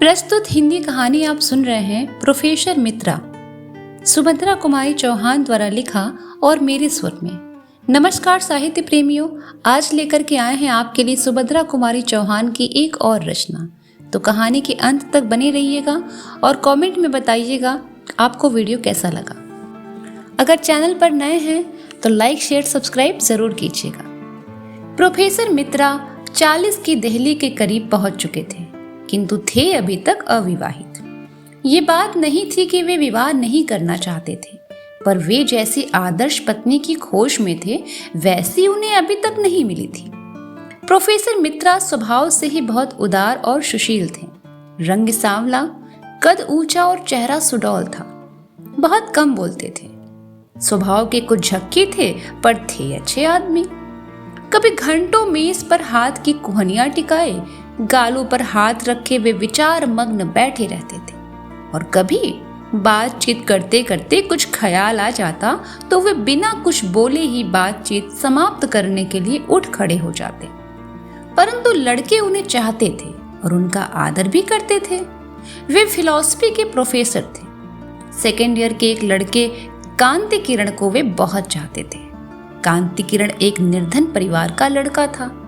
प्रस्तुत हिंदी कहानी आप सुन रहे हैं प्रोफेसर मित्रा, सुभद्रा कुमारी चौहान द्वारा लिखा और मेरे स्वर में। नमस्कार साहित्य प्रेमियों, आज लेकर के आए हैं आपके लिए सुभद्रा कुमारी चौहान की एक और रचना। तो कहानी के अंत तक बने रहिएगा और कमेंट में बताइएगा आपको वीडियो कैसा लगा। अगर चैनल पर नए हैं तो लाइक शेयर सब्सक्राइब जरूर कीजिएगा। प्रोफेसर मित्रा 40 की दहली के करीब पहुंच चुके थे, किंतु थे अभी तक अविवाहित। ये बात नहीं थी कि वे विवाह नहीं करना चाहते थे, पर वे जैसी आदर्श पत्नी की खोज में थे वैसी उन्हें अभी तक नहीं मिली थी। प्रोफेसर मित्रा स्वभाव से ही बहुत उदार और सुशील थे। रंग सांवला, कद ऊंचा और चेहरा सुडौल था। बहुत कम बोलते थे, स्वभाव के कुछ झक्की थे, पर थे अच्छे आदमी। कभी घंटों मेज पर हाथ की कोहनियां टिकाए गालों पर हाथ रखे वे विचार मग्न बैठे रहते थे, और कभी बातचीत करते करते कुछ ख्याल आ जाता तो वे बिना कुछ बोले ही बातचीत समाप्त करने के लिए उठ खड़े हो जाते। परंतु लड़के उन्हें चाहते थे और उनका आदर भी करते थे। वे फिलॉसफी के प्रोफेसर थे। सेकेंड ईयर के एक लड़के कांति किरण को वे बहुत चाहते थे। कांति किरण एक निर्धन परिवार का लड़का था।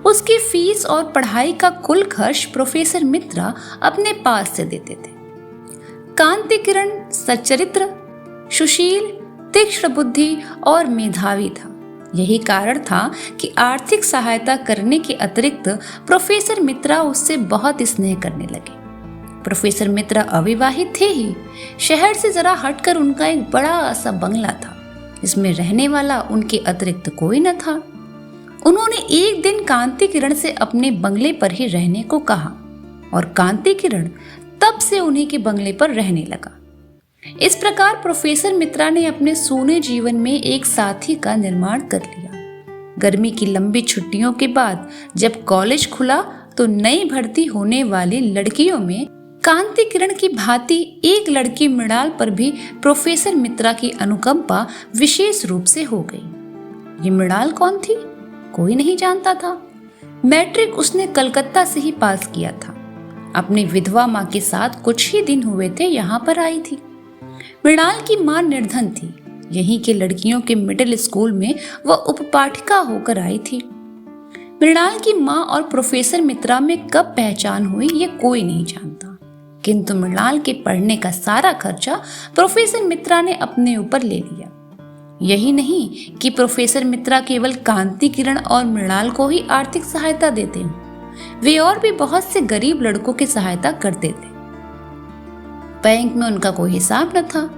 उसकी फीस और पढ़ाई का कुल खर्च प्रोफेसर मित्रा अपने पास से देते थे। कांति किरण सच्चरित्र, सुशील, तीक्ष्ण बुद्धि और मेधावी था। यही कारण था कि आर्थिक सहायता करने के अतिरिक्त प्रोफेसर मित्रा उससे बहुत स्नेह करने लगे। प्रोफेसर मित्रा अविवाहित थे ही। शहर से जरा हटकर उनका एक बड़ा सा बंगला था, जिसमें रहने वाला उनके अतिरिक्त कोई न था। उन्होंने एक दिन कांति किरण से अपने बंगले पर ही रहने को कहा, और कांति किरण तब से उन्हीं के बंगले पर रहने लगा। इस प्रकार प्रोफेसर मित्रा ने अपने सूने जीवन में एक साथी का निर्माण कर लिया। गर्मी की लंबी छुट्टियों के बाद जब कॉलेज खुला तो नई भर्ती होने वाली लड़कियों में कांति किरण की भांति एक लड़की मृणाल पर भी प्रोफेसर मित्रा की अनुकंपा विशेष रूप से हो गई। ये मृणाल कौन थी? कोई नहीं जानता था। मैट्रिक उसने कलकत्ता से ही पास किया था। अपनी विधवा माँ के साथ कुछ ही दिन हुए थे यहाँ पर आई थी। मृणाल की माँ निर्धन थी। यहीं के लड़कियों के मिडिल स्कूल में वह उपपाठिका होकर आई थी। मृणाल की माँ और प्रोफेसर मित्रा में कब पहचान हुई ये कोई नहीं जानता, किंतु मृणाल के पढ़ने का सारा खर्चा प्रोफेसर मित्रा ने अपने ऊपर ले लिया। यही नहीं कि प्रोफेसर मित्रा केवल कांति किरण और मृणाल को ही आर्थिक सहायता देते हों, वे और भी बहुत से गरीब लड़कों की सहायता करते थे। बैंक में उनका कोई हिसाब न था।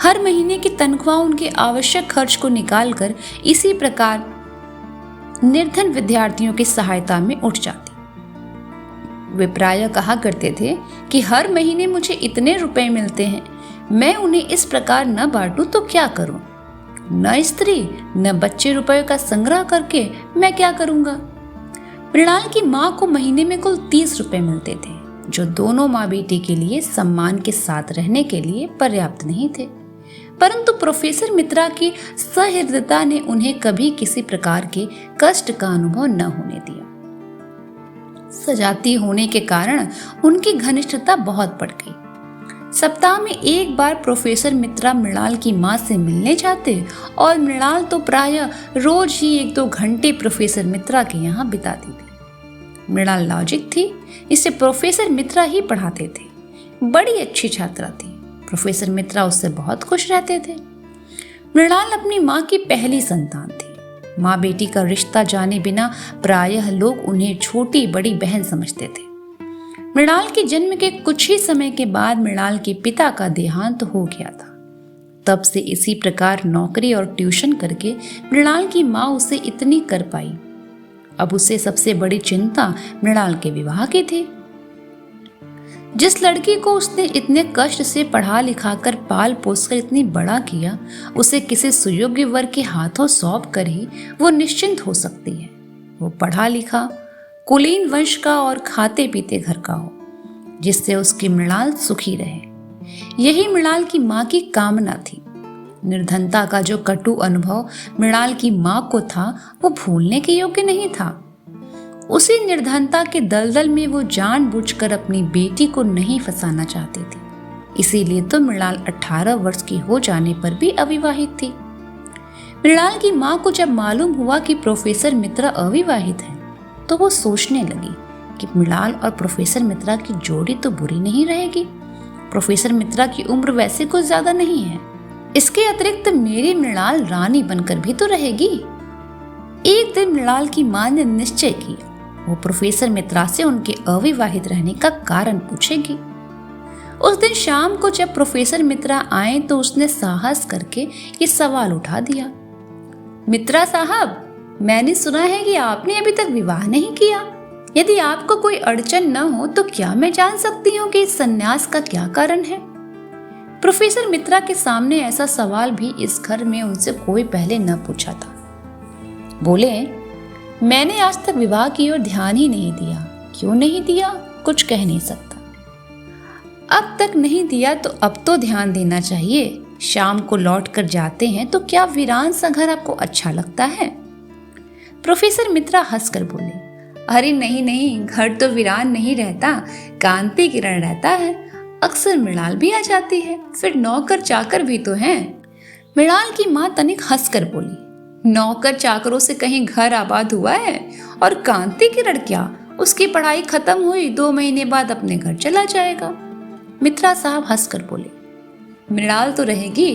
हर महीने की तनख्वाह उनके आवश्यक खर्च को निकालकर इसी प्रकार निर्धन विद्यार्थियों की सहायता में उठ जाती। वे प्रायः कहा करते थे कि हर महीने मुझे इतने रुपए मिलते हैं, मैं उन्हें इस प्रकार न बांटूं तो क्या करूं? न स्त्री न बच्चे रुपयों का संग्रह करके मैं क्या करूंगा? मृणाल की माँ को महीने में कुल 30 रुपए मिलते थे, जो दोनों माँ बेटी के लिए सम्मान के साथ रहने के लिए पर्याप्त नहीं थे। परंतु प्रोफेसर मित्रा की सहृदयता ने उन्हें कभी किसी प्रकार के कष्ट का अनुभव न होने दिया। सजाती होने के कारण उनकी घनिष्ठता बहुत बढ़ गई। सप्ताह में एक बार प्रोफेसर मित्रा मृणाल की माँ से मिलने जाते, और मृणाल तो प्रायः रोज ही 1-2 घंटे प्रोफेसर मित्रा के यहाँ बिताती थी। मृणाल लॉजिक थी, इसे प्रोफेसर मित्रा ही पढ़ाते थे। बड़ी अच्छी छात्रा थी। प्रोफेसर मित्रा उससे बहुत खुश रहते थे। मृणाल अपनी माँ की पहली संतान थी। माँ बेटी का रिश्ता जाने बिना प्रायः लोग उन्हें छोटी बड़ी बहन समझते थे। मृणाल के जन्म के कुछ ही समय के बाद मृणाल के पिता का देहांत हो गया था। तब से इसी प्रकार नौकरी और ट्यूशन करके मृणाल की माँ उसे इतनी कर पाई। अब उसे सबसे बड़ी चिंता मृणाल के विवाह की थी। जिस लड़की को उसने इतने कष्ट से पढ़ा लिखा कर पाल पोस कर इतनी बड़ा किया, उसे किसी सुयोग्य वर्ग के हाथों सौंप कर ही वो निश्चिंत हो सकती है। वो पढ़ा लिखा, कुलीन वंश का और खाते पीते घर का हो, जिससे उसकी मृणाल सुखी रहे। यही मृणाल की माँ की कामना थी। निर्धनता का जो कटु अनुभव मृणाल की माँ को था, वो भूलने के योग्य नहीं था। उसी निर्धनता के दलदल में वो जानबूझकर अपनी बेटी को नहीं फंसाना चाहती थी। इसीलिए तो मृणाल 18 वर्ष की हो जाने पर भी अविवाहित थी। मृणाल की माँ को जब मालूम हुआ कि प्रोफेसर मित्रा अविवाहित है, तो वो सोचने लगी कि मृणाल और प्रोफेसर मित्रा की जोड़ी तो बुरी नहीं रहेगी। प्रोफेसर मित्रा की उम्र वैसे कुछ ज्यादा नहीं है। इसके अतिरिक्त मेरी मृणाल रानी बनकर भी तो रहेगी। एक दिन मृणाल की माँ ने निश्चय किया, वो प्रोफेसर मित्रा से उनके अविवाहित रहने का कारण पूछेगी। उस दिन शाम को जब प्रोफेसर मित्रा आए तो उसने साहस करके ये सवाल उठा दिया, मित्रा साहब, मैंने सुना है कि आपने अभी तक विवाह नहीं किया। यदि आपको कोई अड़चन न हो तो क्या मैं जान सकती हूँ कि इस संन्यास का क्या कारण है? प्रोफेसर मित्रा के सामने ऐसा सवाल भी इस घर में उनसे कोई पहले न पूछा था। बोले, मैंने आज तक विवाह की ओर ध्यान ही नहीं दिया। क्यों नहीं दिया, कुछ कह नहीं सकता। अब तक नहीं दिया तो अब तो ध्यान देना चाहिए। शाम को लौट कर जाते हैं तो क्या वीरान सा घर आपको अच्छा लगता है? प्रोफेसर मित्रा हंसकर बोले, अरे नहीं नहीं, घर तो वीरान नहीं रहता, कांति किरण रहता है। अक्सर मृणाल भी आ जाती है, फिर नौकर चाकर भी तो हैं। मृणाल की माँ तनिक हंसकर बोली, नौकर चाकरों से कहीं घर आबाद हुआ है? और कांति किरण क्या, उसकी पढ़ाई खत्म हुई 2 महीने बाद अपने घर चला जाएगा। मित्रा साहब हंसकर बोले, मृणाल तो रहेगी।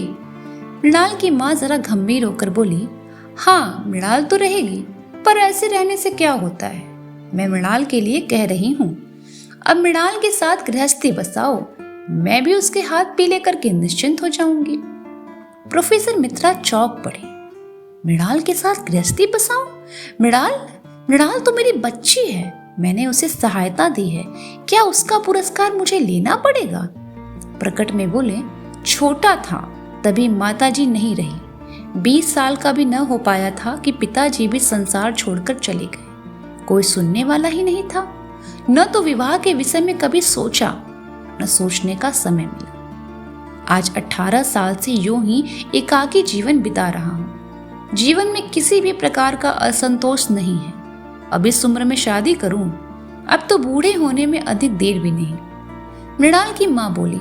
मृणाल की माँ जरा गंभीर होकर बोली, हाँ मृणाल तो रहेगी, पर ऐसे रहने से क्या होता है? मैं मृणाल के लिए कह रही हूँ, अब मृणाल के साथ गृहस्थी बसाओ, मैं भी उसके हाथ पीले करके निश्चिंत हो जाऊंगी। प्रोफेसर मित्रा चौंक पड़े, मृणाल के साथ गृहस्थी बसाओ? मृणाल तो मेरी बच्ची है, मैंने उसे सहायता दी है, क्या उसका पुरस्कार मुझे लेना पड़ेगा? प्रकट में बोले, छोटा था तभी माताजी नहीं रही, 20 साल का भी न हो पाया था कि पिताजी भी संसार छोड़कर चले गए। कोई सुनने वाला ही नहीं था। न तो विवाह के विषय में कभी सोचा, न सोचने का समय मिला। आज 18 साल से यूं ही एकाकी जीवन बिता रहा हूँ। जीवन में किसी भी प्रकार का असंतोष नहीं है। अब इस उम्र में शादी करूं, अब तो बूढ़े होने में अधिक देर भी नहीं। मृणाल की माँ बोली,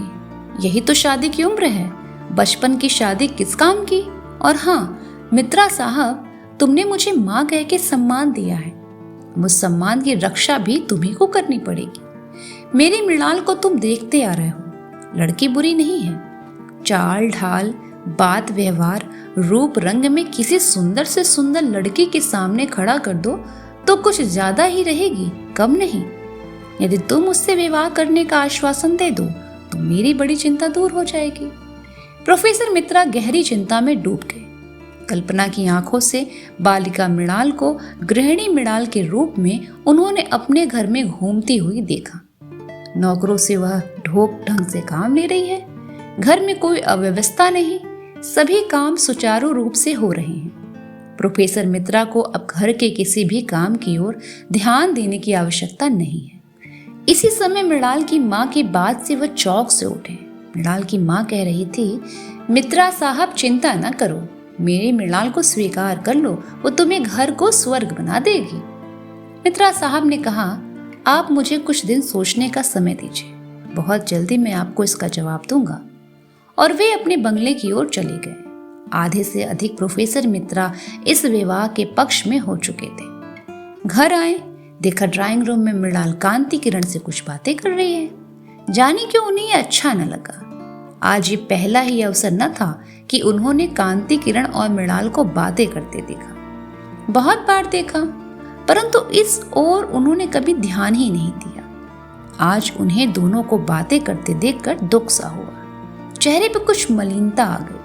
यही तो शादी की उम्र है, बचपन की शादी किस काम की? और हाँ मित्रा साहब, तुमने मुझे माँ कह के सम्मान दिया है, उस सम्मान की रक्षा भी तुम्ही को करनी पड़ेगी। मेरी मृणाल को तुम देखते आ रहे हो, लड़की बुरी नहीं है। चाल ढाल, बात व्यवहार, रूप रंग में किसी सुंदर से सुंदर लड़की के सामने खड़ा कर दो तो कुछ ज्यादा ही रहेगी, कम नहीं। यदि तुम उससे विवाह करने का आश्वासन दे दो तो मेरी बड़ी चिंता दूर हो जाएगी। प्रोफेसर मित्रा गहरी चिंता में डूब गए। कल्पना की आंखों से बालिका मृणाल को गृहिणी मृणाल के रूप में उन्होंने अपने घर में घूमती हुई देखा। नौकरों से वह ढोक ढंग से काम ले रही है, घर में कोई अव्यवस्था नहीं, सभी काम सुचारू रूप से हो रहे हैं। प्रोफेसर मित्रा को अब घर के किसी भी काम की ओर ध्यान देने की आवश्यकता नहीं है। इसी समय मृणाल की माँ की बात से वह चौंक से उठे। मृणाल की माँ कह रही थी, मित्रा साहब चिंता न करो, मेरी मृणाल को स्वीकार कर लो, वो तुम्हें घर को स्वर्ग बना देगी। मित्रा साहब ने कहा, आप मुझे कुछ दिन सोचने का समय दीजिए, बहुत जल्दी मैं आपको इसका जवाब दूंगा। और वे अपने बंगले की ओर चले गए। आधे से अधिक प्रोफेसर मित्रा इस विवाह के पक्ष में हो चुके थे। घर आए, देखा ड्राइंग रूम में मृणाल कांति किरण से कुछ बातें कर रही है। जाने क्यों उन्हें अच्छा न लगा। आज ये पहला ही अवसर न था कि उन्होंने कांति किरण और मृणाल को बातें करते देखा। बहुत बार देखा, परंतु इस ओर उन्होंने कभी ध्यान ही नहीं दिया। आज उन्हें दोनों को बातें करते देखकर दुख सा हुआ, चेहरे पर कुछ मलिनता आ गई।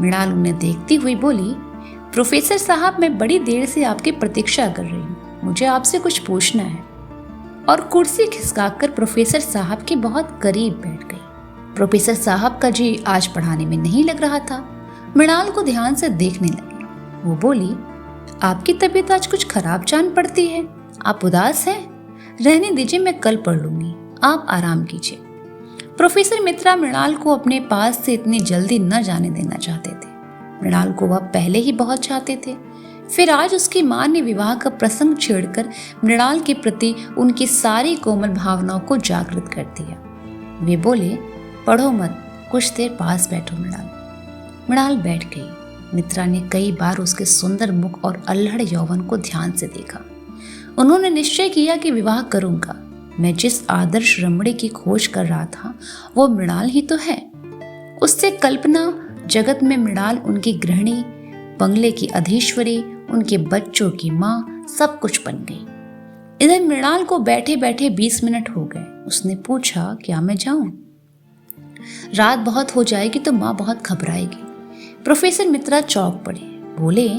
मृणाल उन्हें देखती हुई बोली, प्रोफेसर साहब, मैं बड़ी देर से आपकी प्रतीक्षा कर रही हूँ, मुझे आपसे कुछ पूछना है। और कुर्सी खिसकाकर प्रोफेसर साहब के बहुत करीब बैठ गई। प्रोफेसर साहब का जी आज पढ़ाने में नहीं लग रहा था। मृणाल को ध्यान से देखने लगी। वो बोली, आपकी तबीयत आज कुछ खराब जान पड़ती है, आप उदास हैं? रहने दीजिए, मैं कल पढ़ लूंगी, आप आराम कीजिए। प्रोफेसर मित्रा मृणाल को अपने पास से इतनी जल्दी न जाने देना चाहते थे। मृणाल को वह पहले ही बहुत चाहते थे। फिर आज उसकी माँ ने विवाह का प्रसंग छेड़कर मृणाल के प्रति उनकी सारी कोमल भावनाओं को जागृत कर दिया। वे बोले, पढ़ो मत, कुछ देर पास बैठो मृणाल। मृणाल बैठ गई। मित्रा ने कई बार उसके सुंदर मुख और अल्हड़ यौवन को ध्यान से देखा। उन्होंने निश्चय किया कि विवाह करूंगा। मैं जिस आदर्श रमणी की खोज कर रहा था वो मृणाल ही तो है। उससे कल्पना जगत में मृणाल उनकी गृहिणी, बंगले की अधीश्वरी, उनके बच्चों की माँ, सब कुछ बन गई। इधर मृणाल को बैठे बैठे 20 मिनट हो गए। उसने पूछा, क्या मैं जाऊं? रात बहुत हो जाएगी तो माँ बहुत घबराएगी। प्रोफेसर मित्रा चौंक पड़े। बोले,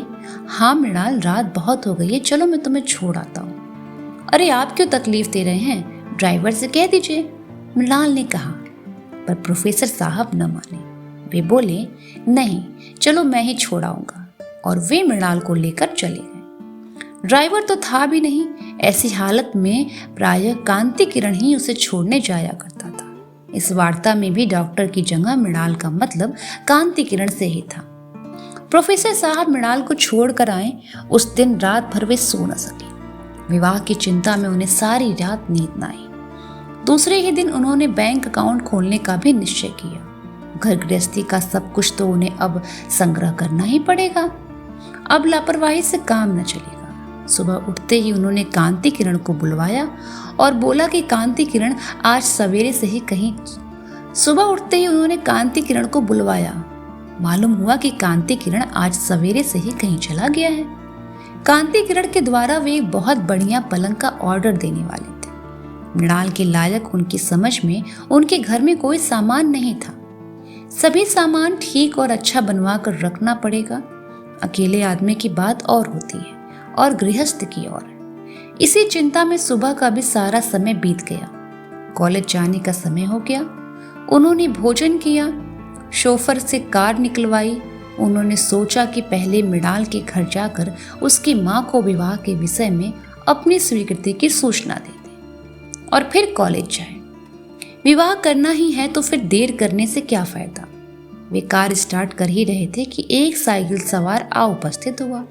हाँ मृणाल, रात बहुत हो गई है, चलो मैं तुम्हें छोड़ आता हूँ। अरे आप क्यों तकलीफ दे रहे हैं, ड्राइवर से कह दीजिए, मृणाल ने कहा। पर प्रोफेसर साहब न माने। वे बोले, नहीं, चलो मैं ही छोड़ आऊंगा। और वे मृणाल को लेकर चले गए। ड्राइवर तो था भी नहीं। ऐसी हालत में प्रायः कांति किरण ही उसे छोड़ने जाया करता था। इस वार्ता में भी डॉक्टर की जगह मृणाल का मतलब कांति किरण से ही था। प्रोफेसर साहब मृणाल को छोड़ कर आए। उस दिन रात भर वे सो न सके। विवाह की चिंता में उन्हें सारी रात नींद न आई। दूसरे ही दिन उन्होंने बैंक अकाउंट खोलने का भी निश्चय किया। घर गृहस्थी का सब कुछ तो उन्हें अब संग्रह करना ही पड़ेगा। अब लापरवाही से काम न चलेगा। सुबह उठते ही उन्होंने कांति किरण को बुलवाया और बोला कि कांति किरण आज सवेरे से ही कहीं मालूम हुआ कि कांति किरण आज सवेरे से ही कहीं चला गया है। कांति किरण के द्वारा वे एक बहुत बढ़िया पलंग का ऑर्डर देने वाले थे। मृणाल के लायक उनकी समझ में उनके घर में कोई सामान नहीं था। सभी सामान ठीक और अच्छा बनवा कर रखना पड़ेगा। अकेले आदमी की बात और होती है और गृहस्थ की और। इसी चिंता में सुबह का भी सारा समय बीत गया। कॉलेज जाने का समय हो गया। उन्होंने भोजन किया, शोफर से कार निकलवाई। उन्होंने सोचा कि पहले मृणाल के घर जाकर उसकी माँ को विवाह के विषय में अपनी स्वीकृति की सूचना दे दें और फिर कॉलेज जाए। विवाह करना ही है तो फिर देर करने से क्या फायदा। वे कार स्टार्ट कर ही रहे थे कि एक साइकिल सवार आ उपस्थित हुआ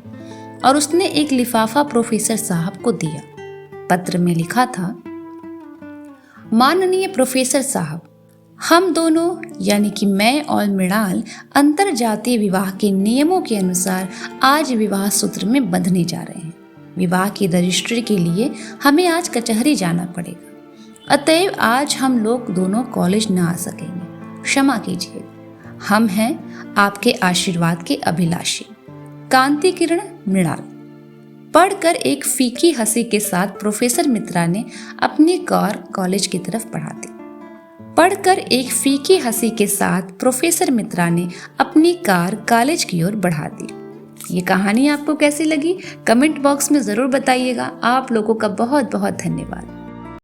और उसने एक लिफाफा प्रोफेसर साहब को दिया। पत्र में लिखा था, माननीय प्रोफेसर साहब, हम दोनों यानी कि मैं और मृणाल अंतर जातीय विवाह के नियमों के अनुसार आज विवाह सूत्र में बंधने जा रहे हैं। विवाह की रजिस्ट्री के लिए हमें आज कचहरी जाना पड़ेगा। अतएव आज हम लोग दोनों कॉलेज न आ सकेंगे। क्षमा कीजिए। हम हैं आपके आशीर्वाद के अभिलाषी। कांति किरण, मृणाल। पढ़कर एक फीकी हंसी के साथ प्रोफेसर मित्रा ने अपनी कार कॉलेज की तरफ बढ़ा दी। पढ़कर एक फीकी हंसी के साथ प्रोफेसर मित्रा ने अपनी कार कॉलेज की ओर बढ़ा दी। ये कहानी आपको कैसी लगी कमेंट बॉक्स में जरूर बताइएगा। आप लोगों का बहुत बहुत धन्यवाद।